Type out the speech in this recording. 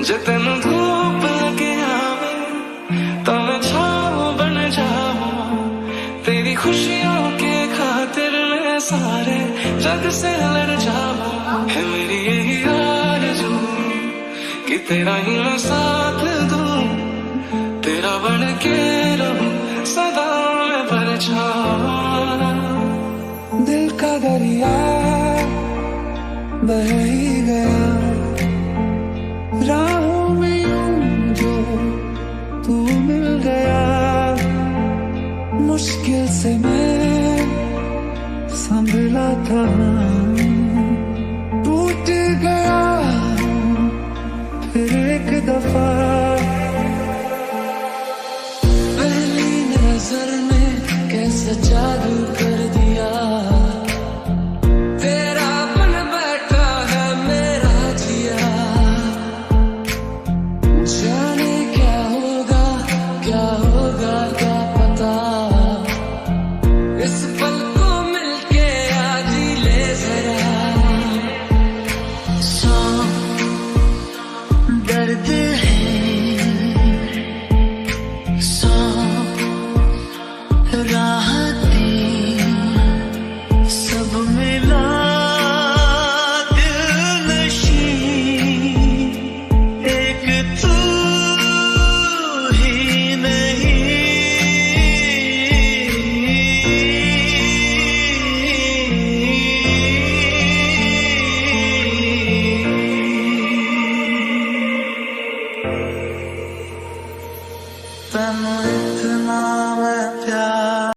जे तेन धूप लगे आवे तो मैं छाव बन जाऊं। तेरी खुशियों के खातिर मैं सारे जग से लड़ जाऊं। है मेरी यही आरज़ू कि तेरा ही मैं साथ दूं, तेरा बन के रहूं सदा मैं परछावां। दिल का दरिया बह ही गया राहों में यूं जो तू मिल गया। मुश्किल से मैं संभला था, टूट गया फिर एक दफा। पहली नजर में कैसा जादू